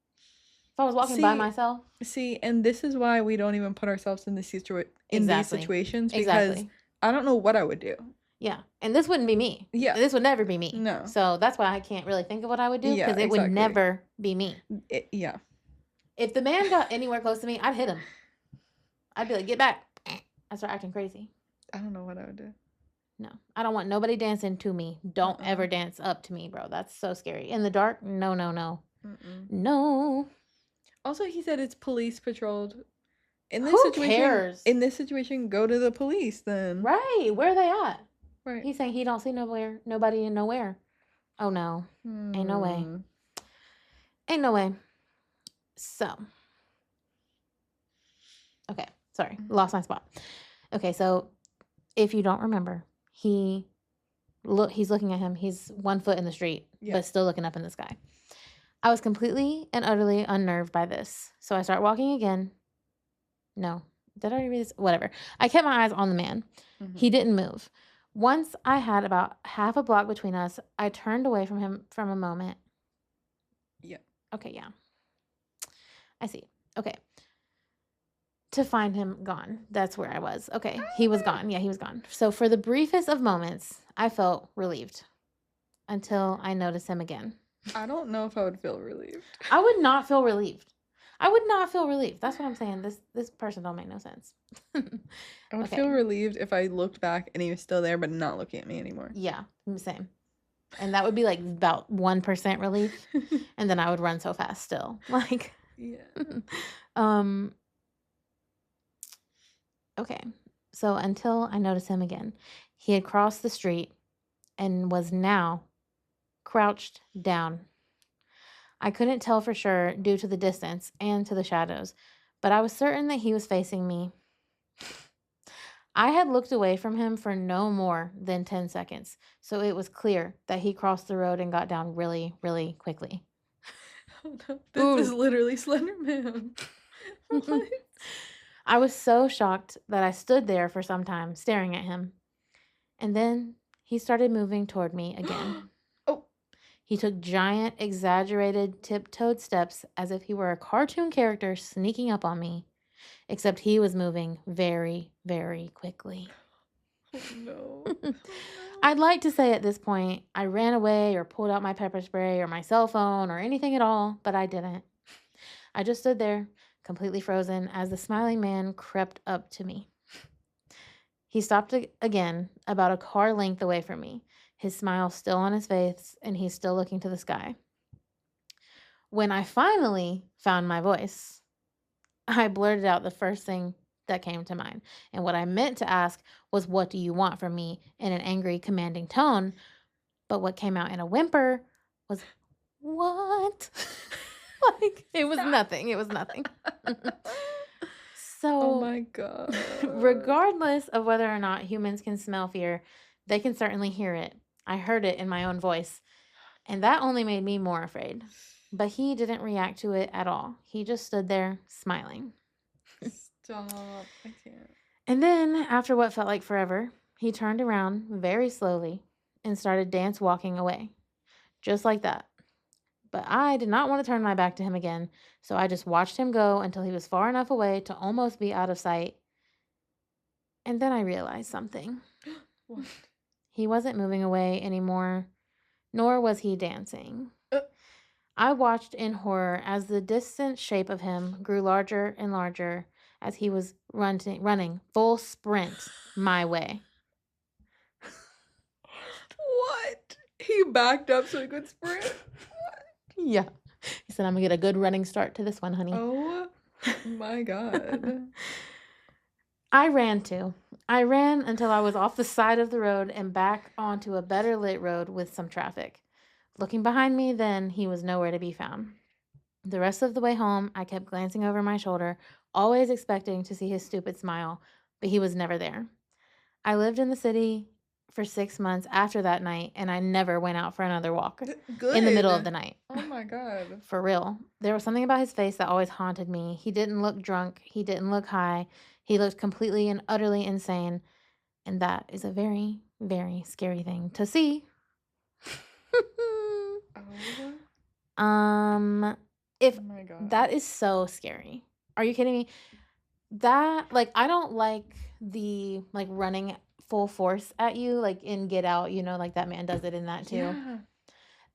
If I was walking by myself. See, and this is why we don't even put ourselves in these situations. Because I don't know what I would do. Yeah. And this wouldn't be me. Yeah. This would never be me. No. So that's why I can't really think of what I would do, because it would never be me. Yeah. If the man got anywhere close to me, I'd hit him. I'd be like, get back. I'd start acting crazy. I don't know what I would do. No. I don't want nobody dancing to me. Don't ever dance up to me, bro. That's so scary. In the dark? No, no, no. No. Also, he said it's police patrolled. Who cares? In this situation, go to the police then. Right. Where are they at? Right. He's saying he don't see nobody and nowhere. Oh, no. Ain't no way. Ain't no way. So. Okay. Sorry. Lost my spot. Okay. So, if you don't remember, he's looking at him. He's 1 foot in the street, but still looking up in the sky. I was completely and utterly unnerved by this. So I start walking again. No. Did I already read this? Whatever. I kept my eyes on the man. He didn't move. Once I had about half a block between us, I turned away from him from a moment. Yeah. Okay, yeah. I see. Okay. To find him gone. That's where I was. Okay. He was gone. Yeah, he was gone. So for the briefest of moments, I felt relieved until I noticed him again. I don't know if I would feel relieved. I would not feel relieved. I would not feel relieved. That's what I'm saying. This person don't make no sense. I would feel relieved if I looked back and he was still there, but not looking at me anymore. Yeah, same. And that would be like about 1% relief, and then I would run so fast still. Like, yeah. Okay. So until I noticed him again, he had crossed the street and was now crouched down. I couldn't tell for sure due to the distance and to the shadows, but I was certain that he was facing me. I had looked away from him for no more than 10 seconds, so it was clear that he crossed the road and got down really, really quickly. Oh no, this is literally Slender Man. What? I was so shocked that I stood there for some time staring at him. And then he started moving toward me again. Oh. He took giant, exaggerated, tiptoed steps as if he were a cartoon character sneaking up on me. Except he was moving very, very quickly. Oh, no. I'd like to say at this point I ran away or pulled out my pepper spray or my cell phone or anything at all, but I didn't. I just stood there, completely frozen, as the smiling man crept up to me. He stopped again, about a car length away from me, his smile still on his face, and he's still looking to the sky. When I finally found my voice, I blurted out the first thing that came to mind. And what I meant to ask was, "What do you want from me?" in an angry, commanding tone. But what came out in a whimper was, "What?" Like, it was nothing. It was nothing. So, oh my God. Regardless of whether or not humans can smell fear, they can certainly hear it. I heard it in my own voice. And that only made me more afraid. But he didn't react to it at all. He just stood there smiling. Stop. I can't. And then, after what felt like forever, he turned around very slowly and started dance walking away. Just like that. But I did not want to turn my back to him again, so I just watched him go until he was far enough away to almost be out of sight. And then I realized something. What? He wasn't moving away anymore, nor was he dancing. I watched in horror as the distant shape of him grew larger and larger as he was running full sprint my way. What? He backed up so he could sprint? What? Yeah. He said, "I'm going to get a good running start to this one, honey." Oh my God. I ran too. I ran until I was off the side of the road and back onto a better lit road with some traffic. Looking behind me then, he was nowhere to be found. The rest of the way home, I kept glancing over my shoulder, always expecting to see his stupid smile, but he was never there. I lived in the city for 6 months after that night, and I never went out for another walk in the middle of the night. Oh my God. For real. There was something about his face that always haunted me. He didn't look drunk. He didn't look high. He looked completely and utterly insane. And that is a very, very scary thing to see. Oh my God. That is so scary. Are you kidding me? That, like, I don't like the, like, running full force at you, like in Get Out, like that man does it in that too. Yeah.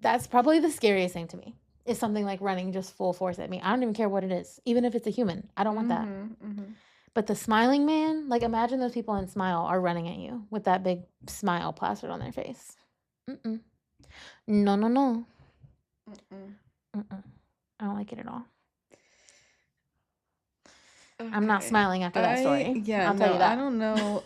That's probably the scariest thing to me. Is something like running just full force at me. I don't even care what it is, even if it's a human. I don't want that. But the smiling man, like imagine those people in Smile are running at you with that big smile plastered on their face. Mm-mm. No, no, no. Mm-mm. Mm-mm. I don't like it at all. Okay. I'm not smiling after that story. Yeah, I'll tell you that. I don't know.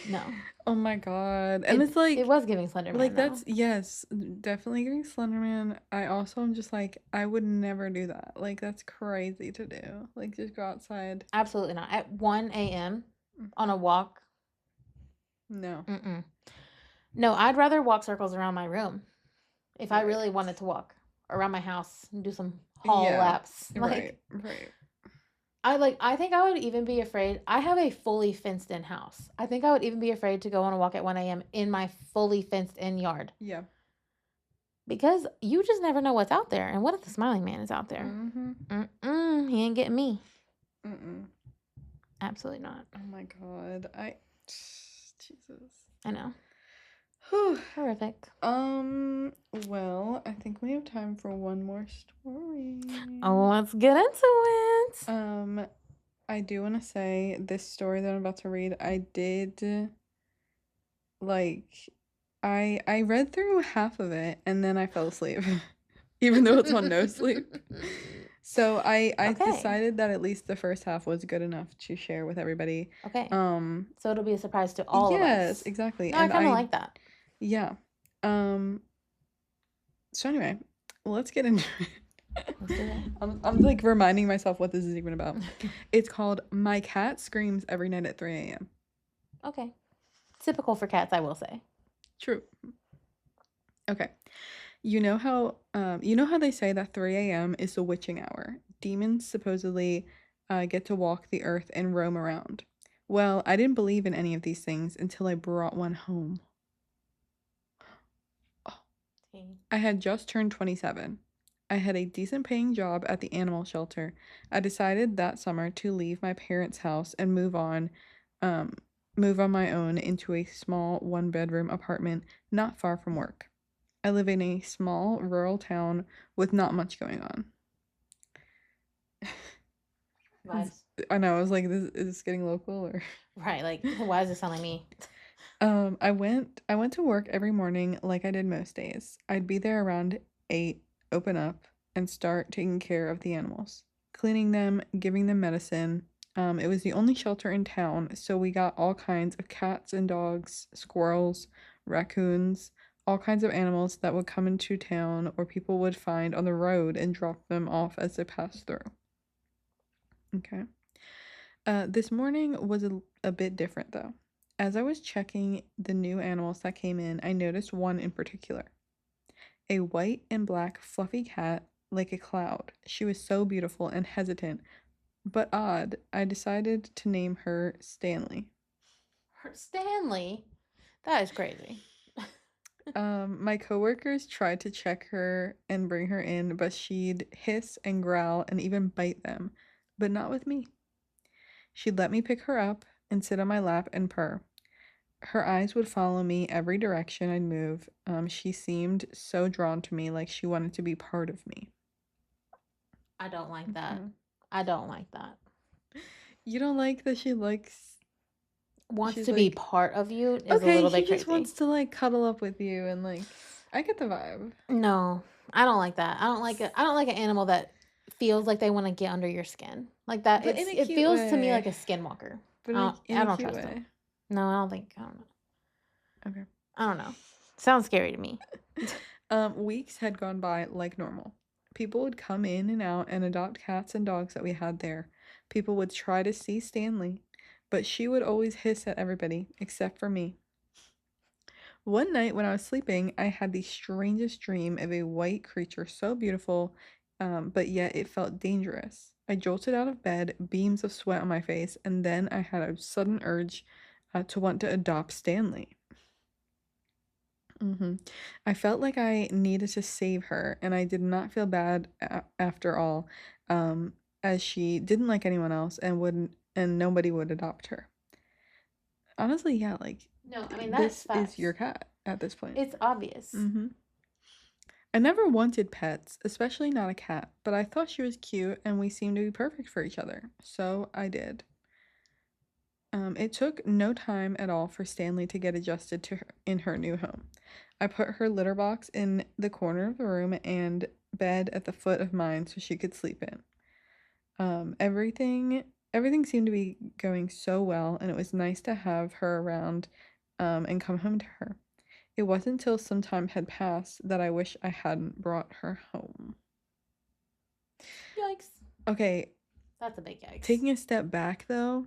No. Oh my god. And it's like it was giving Slenderman. Like that's yes, definitely giving Slenderman. I also am just like I would never do that. Like that's crazy to do. Like just go outside. Absolutely not. At 1 a.m. on a walk. No. Mm-mm. No, I'd rather walk circles around my room if I really wanted to walk around my house and do some hall laps. Like, right. I think I would even be afraid. I have a fully fenced in house. I think I would even be afraid to go on a walk at 1 a.m. in my fully fenced in yard. Yeah. Because you just never know what's out there. And what if the smiling man is out there? Mm-hmm. He ain't getting me. Mm-mm. Absolutely not. Oh my god. Jesus. I know. Whew. Horrific. Well, I think we have time for one more story. Oh, let's get into it. I do want to say this story that I'm about to read, I did like I read through half of it and then I fell asleep. Even though it's on NoSleep. So I decided that at least the first half was good enough to share with everybody. Okay. So it'll be a surprise to all of us. Yes, exactly. No, and I kind of like that. Yeah. So anyway, let's get into it. Let's do it. I'm like reminding myself what this is even about. It's called My Cat Screams Every Night at 3 a.m. Okay. Typical for cats, I will say. True. Okay. You know how they say that 3 a.m. is the witching hour. Demons supposedly get to walk the earth and roam around. Well, I didn't believe in any of these things until I brought one home. Oh. I had just turned 27. I had a decent paying job at the animal shelter. I decided that summer to leave my parents' house and move on my own into a small one-bedroom apartment not far from work. I live in a small rural town with not much going on. Vibes. I know, I was like, is this getting local or? Right, like why does it sound like me? I went to work every morning like I did most days. I'd be there around 8, open up, and start taking care of the animals. Cleaning them, giving them medicine. It was the only shelter in town, so we got all kinds of cats and dogs, squirrels, raccoons, all kinds of animals that would come into town or people would find on the road and drop them off as they passed through. Okay. This morning was a bit different though. As I was checking the new animals that came in, I noticed one in particular. A white and black fluffy cat like a cloud. She was so beautiful and hesitant, but odd. I decided to name her Stanley. Stanley? That is crazy. My coworkers tried to check her and bring her in, but she'd hiss and growl and even bite them, but not with me. She'd let me pick her up and sit on my lap and purr. Her eyes would follow me every direction I'd move. She seemed so drawn to me, like she wanted to be part of me. I don't like that. I don't like that. You don't like that she wants to be part of you is a little bit crazy. She just wants to like cuddle up with you and like I get the vibe. No, I don't like that. I don't like an animal that feels like they want to get under your skin. Like that. It feels to me like a skinwalker. But I don't trust them. No, I don't know. Okay. I don't know. Sounds scary to me. Weeks had gone by like normal. People would come in and out and adopt cats and dogs that we had there. People would try to see Stanley, but she would always hiss at everybody except for me. One night when I was sleeping, I had the strangest dream of a white creature so beautiful, but yet it felt dangerous. I jolted out of bed, beams of sweat on my face, and then I had a sudden urge to want to adopt Stanley. I felt like I needed to save her, and I did not feel bad after all, as she didn't like anyone else and nobody would adopt her. Honestly, yeah, like, no, I mean, that's this facts. is your cat at this point. It's obvious. I never wanted pets, especially not a cat, but I thought she was cute and we seemed to be perfect for each other, so I did. It took no time at all for Stanley to get adjusted to her in her new home. I put her litter box in the corner of the room and bed at the foot of mine so she could sleep in. Everything seemed to be going so well, and it was nice to have her around, and come home to her. It wasn't until some time had passed that I wish I hadn't brought her home. Yikes. Okay. That's a big yikes. Taking a step back though,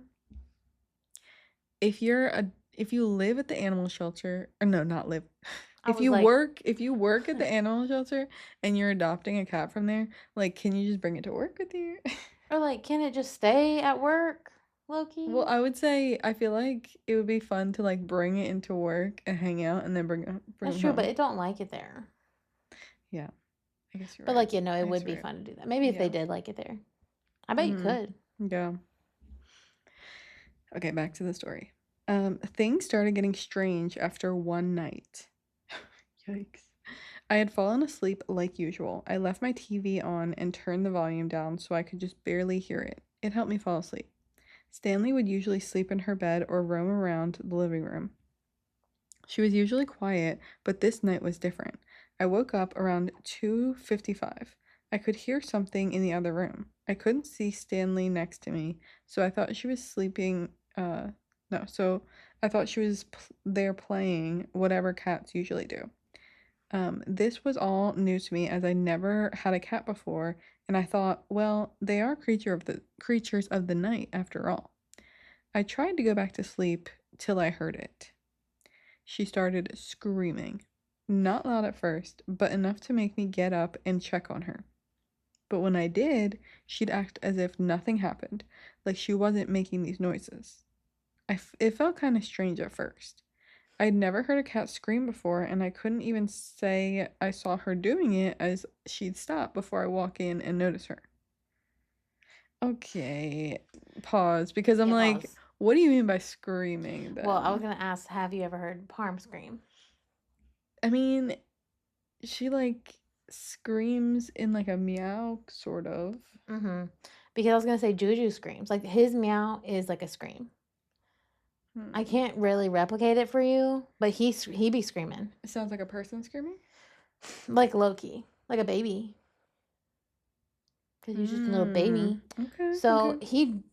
if you live at the animal shelter, or no, not live. If you work at the animal shelter and you're adopting a cat from there, like, can you just bring it to work with you? Or like, can it just stay at work, Loki? Well, I would say I feel like it would be fun to like bring it into work and hang out and then bring That's it true, home. but it don't like it there. Yeah, I guess you're but right. Like, you know, it would be fun to do that. Maybe if they did like it there. I bet you could. Yeah. Okay, back to the story. Things started getting strange after one night. Yikes. I had fallen asleep like usual. I left my TV on and turned the volume down so I could just barely hear it. It helped me fall asleep. Stanley would usually sleep in her bed or roam around the living room. She was usually quiet, but this night was different. I woke up around 2:55. I could hear something in the other room. I couldn't see Stanley next to me, so I thought she was sleeping. No, so I thought she was there playing whatever cats usually do. This was all new to me as I never had a cat before, and I thought, well, they are creatures of the night after all. I tried to go back to sleep till I heard it. She started screaming. Not loud at first, but enough to make me get up and check on her. But when I did, she'd act as if nothing happened, like she wasn't making these noises. It felt kind of strange at first. I'd never heard a cat scream before, and I couldn't even say I saw her doing it as she'd stop before I walk in and notice her. Okay, pause, because I'm like, pause. What do you mean by screaming then? Well, I was going to ask, have you ever heard Parm scream? I mean, she like screams in like a meow, sort of. Because I was going to say Juju screams. Like, his meow is like a scream. I can't really replicate it for you, but he be screaming. It sounds like a person screaming? Like Loki. Like a baby. Because he's just a little baby. Okay. So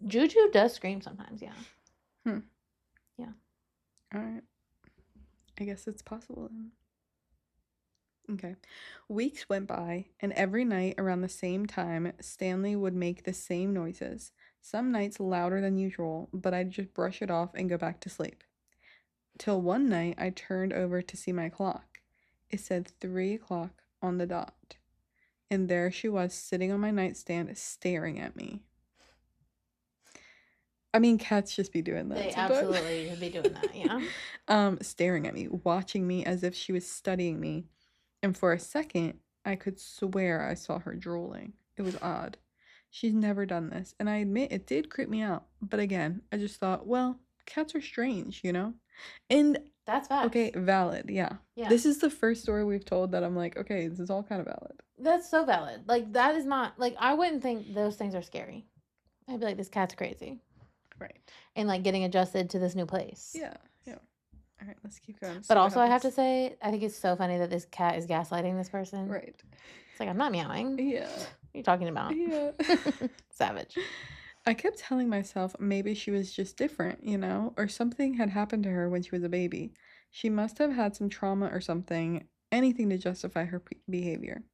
Juju does scream sometimes, yeah. Yeah. Alright. I guess it's possible then. Okay. Weeks went by, and every night around the same time, Stanley would make the same noises. Some nights louder than usual, but I'd just brush it off and go back to sleep. Till one night, I turned over to see my clock. It said 3:00 on the dot. And there she was, sitting on my nightstand, staring at me. I mean, cats just be doing that. They absolutely be doing that, yeah. Staring at me, watching me as if she was studying me. And for a second, I could swear I saw her drooling. It was odd. She's never done this, and I admit it did creep me out. But again, I just thought, well, cats are strange, you know? And that's facts. Okay, valid, yeah. This is the first story we've told that I'm like, okay, this is all kind of valid. That's so valid. Like, that is not, like, I wouldn't think those things are scary. I'd be like, this cat's crazy. Right. And, like, getting adjusted to this new place. Yeah. All right, let's keep going. But also, I have to say, I think it's so funny that this cat is gaslighting this person. Right. It's like, I'm not meowing. Yeah. What are you talking about? Yeah. Savage. I kept telling myself maybe she was just different, you know, or something had happened to her when she was a baby. She must have had some trauma or something, anything to justify her behavior.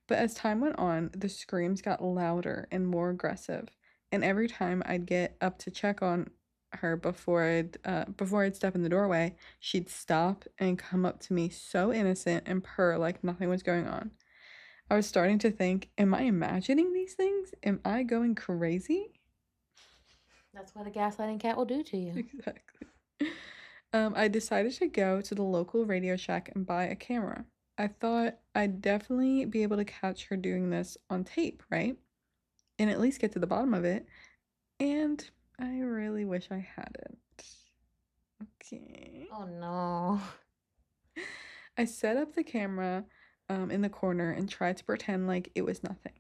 But as time went on, the screams got louder and more aggressive, and every time I'd get up to check on her before I'd step in the doorway, she'd stop and come up to me so innocent and purr like nothing was going on. I was starting to think, am I imagining these things? Am I going crazy? That's what a gaslighting cat will do to you. Exactly. I decided to go to the local Radio Shack and buy a camera. I thought I'd definitely be able to catch her doing this on tape, right? And at least get to the bottom of it. And I really wish I hadn't. Okay. Oh no. I set up the camera in the corner and tried to pretend like it was nothing.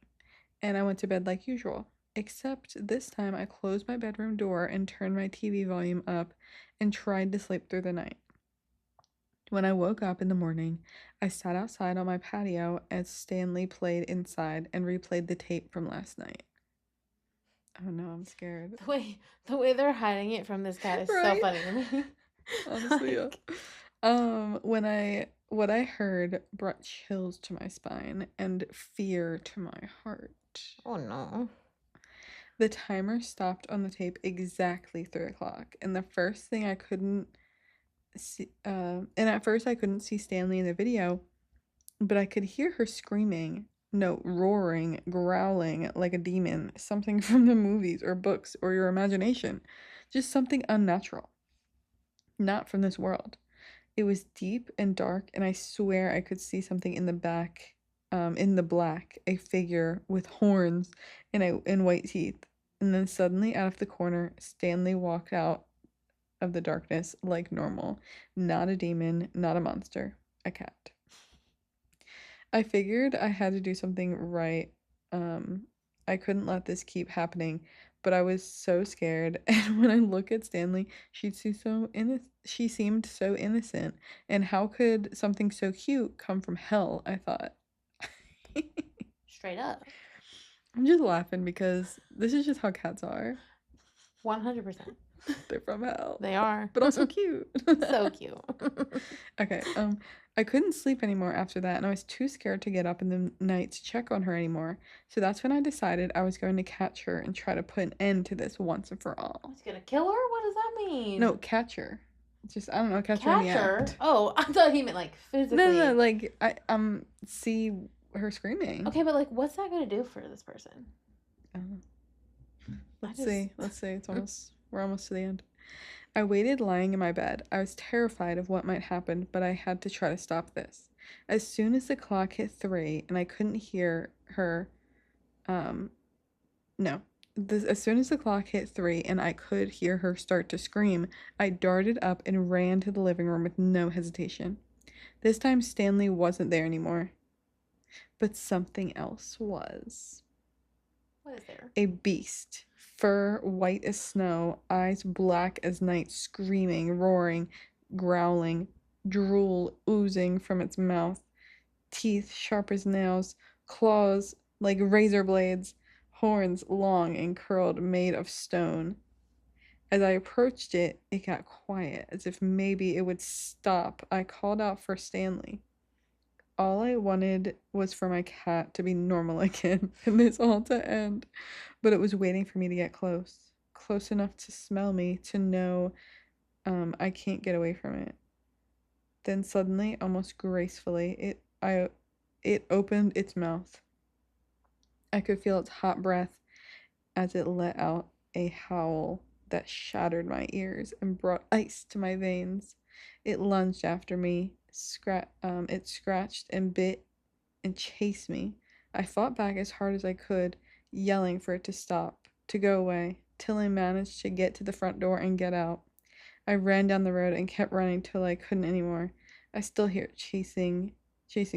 And I went to bed like usual. Except this time I closed my bedroom door and turned my TV volume up and tried to sleep through the night. When I woke up in the morning, I sat outside on my patio as Stanley played inside and replayed the tape from last night. Oh no, I'm scared. The way they're hiding it from this cat is so funny to me. Honestly, yeah. What I heard brought chills to my spine and fear to my heart. Oh no. The timer stopped on the tape exactly 3 o'clock, and the first thing I couldn't see, and at first I couldn't see Stanley in the video, but I could hear her screaming, no, roaring, growling like a demon, something from the movies or books or your imagination, just something unnatural, not from this world. It was deep and dark, and I swear I could see something in the back, in the black, a figure with horns and white teeth. And then suddenly, out of the corner, Stanley walked out of the darkness like normal. Not a demon, not a monster, a cat. I figured I had to do something right. I couldn't let this keep happening, but I was so scared. And when I look at Stanley, she seemed so innocent. And how could something so cute come from hell? I thought. Straight up. I'm just laughing because this is just how cats are. 100%. They're from hell. They are. But also cute. So cute. Okay, I couldn't sleep anymore after that, and I was too scared to get up in the night to check on her anymore. So that's when I decided I was going to catch her and try to put an end to this once and for all. He's gonna kill her? What does that mean? No, catch her. Just, I don't know, catch her in the act. Oh, I thought he meant like physically. No, like, see her screaming. Okay, but like, what's that gonna do for this person? I don't know. Let's see. We're almost to the end. I waited lying in my bed. I was terrified of what might happen, but I had to try to stop this. As soon as the clock hit 3 and I couldn't hear her, as soon as the clock hit 3 and I could hear her start to scream, I darted up and ran to the living room with no hesitation. This time Stanley wasn't there anymore, but something else was. What is there? A beast. Fur white as snow, eyes black as night, screaming, roaring, growling, drool oozing from its mouth, teeth sharp as nails, claws like razor blades, horns long and curled, made of stone. As I approached it, it got quiet, as if maybe it would stop. I called out for Stanley. All I wanted was for my cat to be normal again and this all to end. But it was waiting for me to get close enough to smell me, to know I can't get away from it. Then suddenly, almost gracefully, it opened its mouth. I could feel its hot breath as it let out a howl that shattered my ears and brought ice to my veins. It lunged after me. It scratched and bit and chased me. I fought back as hard as I could, yelling for it to stop, to go away, till I managed to get to the front door and get out. I ran down the road and kept running till I couldn't anymore. I still hear it chasing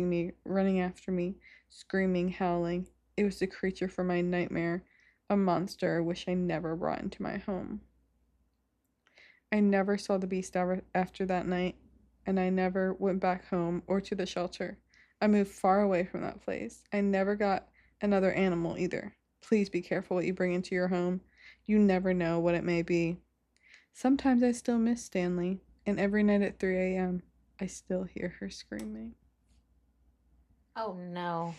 me, running after me, screaming, howling. It was the creature from my nightmare, a monster I wish I never brought into my home. I never saw the beast after that night, and I never went back home or to the shelter. I moved far away from that place. I never got another animal either. Please be careful what you bring into your home. You never know what it may be. Sometimes I still miss Stanley, and every night at 3 a.m., I still hear her screaming. Oh no.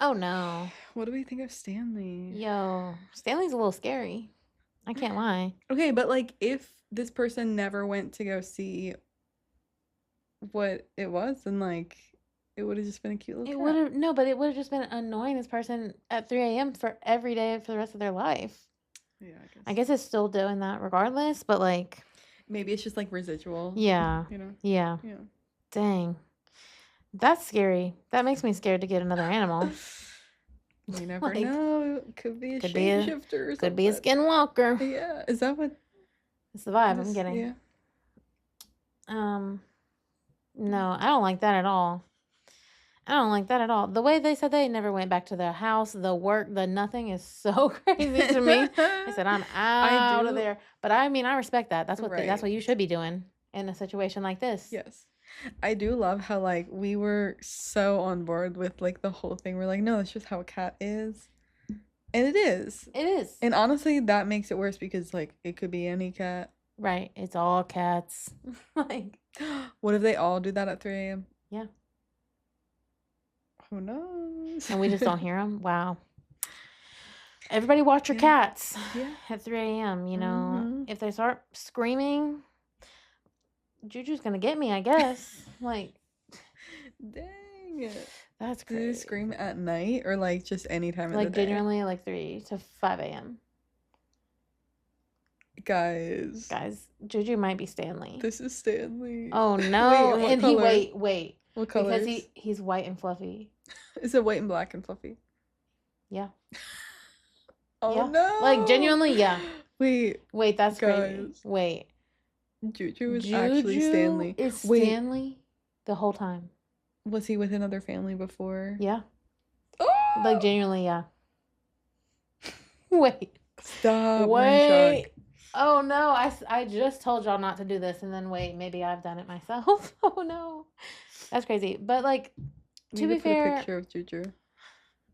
Oh no. What do we think of Stanley? Yo, Stanley's a little scary. I can't lie. Okay, but like, if this person never went to go see what it was, then like, it would have just been a cute little cat. But it would have just been annoying this person at 3 a.m. for every day for the rest of their life. Yeah, I guess it's still doing that regardless, but like, maybe it's just like residual. Yeah. You know? Yeah. Dang. That's scary. That makes me scared to get another animal. You never know. Could be a shapeshifter or something. Could be a skinwalker. Yeah. Is that what? It's the vibe I'm getting. Yeah. No, I don't like that at all. I don't like that at all. The way they said they never went back to their house, the work, the nothing is so crazy to me. I said, I'm out of there. But I mean, I respect that. That's what you should be doing in a situation like this. Yes. I do love how, like, we were so on board with, like, the whole thing. We're like, no, that's just how a cat is. And it is. It is. And honestly, that makes it worse because, like, it could be any cat. Right. It's all cats. Like, what if they all do that at 3 a.m.? Yeah. Who knows? And we just don't hear them? Wow. Everybody watch your cats at 3 a.m., you know. If they start screaming, Juju's going to get me, I guess. Like, dang it. That's crazy. Do they scream at night or, like, just any time of the day? Like, genuinely, like, 3 to 5 a.m. Guys, Juju might be Stanley. This is Stanley. Oh, no. Wait, and wait. What color? Because he's white and fluffy. Is it white and black and fluffy? Yeah. Oh, no. Like, genuinely, yeah. Wait, that's crazy. Wait. Juju is actually Stanley. Is Stanley the whole time? Was he with another family before? Yeah. Oh! Like, genuinely, yeah. Wait. Stop. Wait. Oh, no. I just told y'all not to do this, and then wait, maybe I've done it myself. Oh, no. That's crazy. But, like, to be fair. Put a picture of Juju.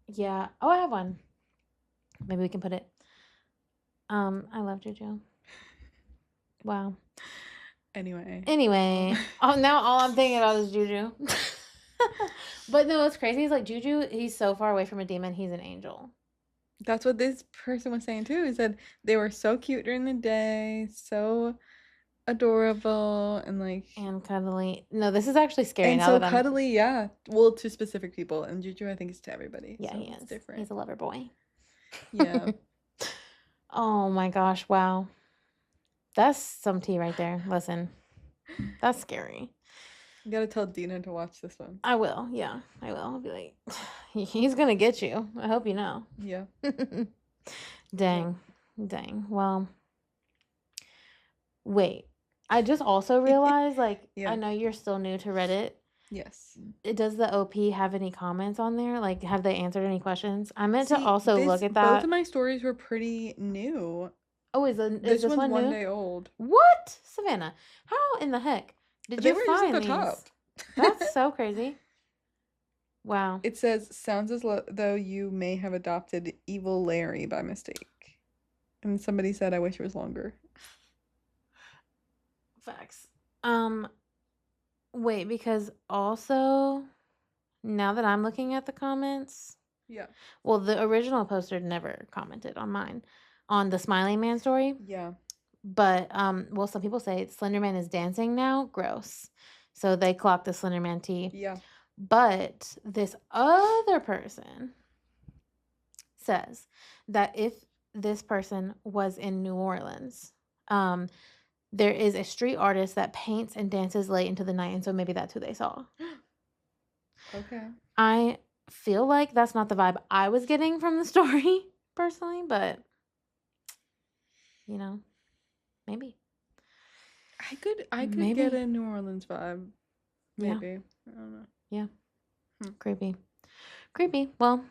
Yeah. Oh, I have one. Maybe we can put it. I love Juju. Wow. Anyway. Oh, now all I'm thinking about is Juju. But no, it's crazy. He's like, Juju, he's so far away from a demon, he's an angel. That's what this person was saying too. He said they were so cute during the day, so adorable, and like and cuddly. No, this is actually scary. And so cuddly, yeah. Well, to specific people, and Juju, I think, is to everybody. Yeah, so he is. Different. He's a lover boy. Yeah. Oh my gosh! Wow, that's some tea right there. Listen, that's scary. You gotta tell Dina to watch this one. I will. Yeah, I will. I'll be like, he's gonna get you. I hope you know. Yeah. Dang. Well, wait. I just also realized, like, I know you're still new to Reddit. Yes. Does the OP have any comments on there? Like, have they answered any questions? I meant to also look at that. Both of my stories were pretty new. Oh, is this one's one 1 day old? What? Savannah, how in the heck did you find these? Top. That's so crazy. Wow. It says, sounds as though you may have adopted Evil Larry by mistake. And somebody said, I wish it was longer. Facts. Wait, because also, now that I'm looking at the comments. Yeah. Well, the original poster never commented on mine. On the Smiley Man story. Yeah. But, well, some people say Slenderman is dancing now. Gross. So they clocked the Slenderman tea. Yeah. But this other person says that if this person was in New Orleans, there is a street artist that paints and dances late into the night, and so maybe that's who they saw. Okay. I feel like that's not the vibe I was getting from the story, personally, but, you know, maybe. I could get a New Orleans vibe. Maybe. Yeah. I don't know. Yeah. Creepy. Well,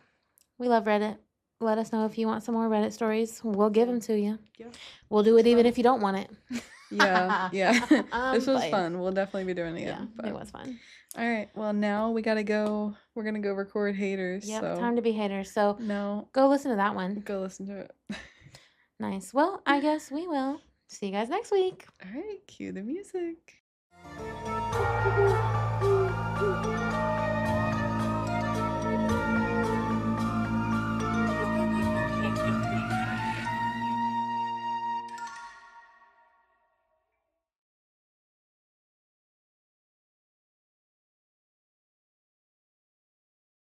we love Reddit. Let us know if you want some more Reddit stories. We'll give them to you. Yeah. We'll do it even if you don't want it. Yeah. This was fun. We'll definitely be doing it again. Yeah, it was fun. All right. Well, now we gotta go. We're gonna go record Haters. Yeah, time to be haters. So go listen to that one. Go listen to it. Nice. Well, I guess we will. See you guys next week. All right. Cue the music.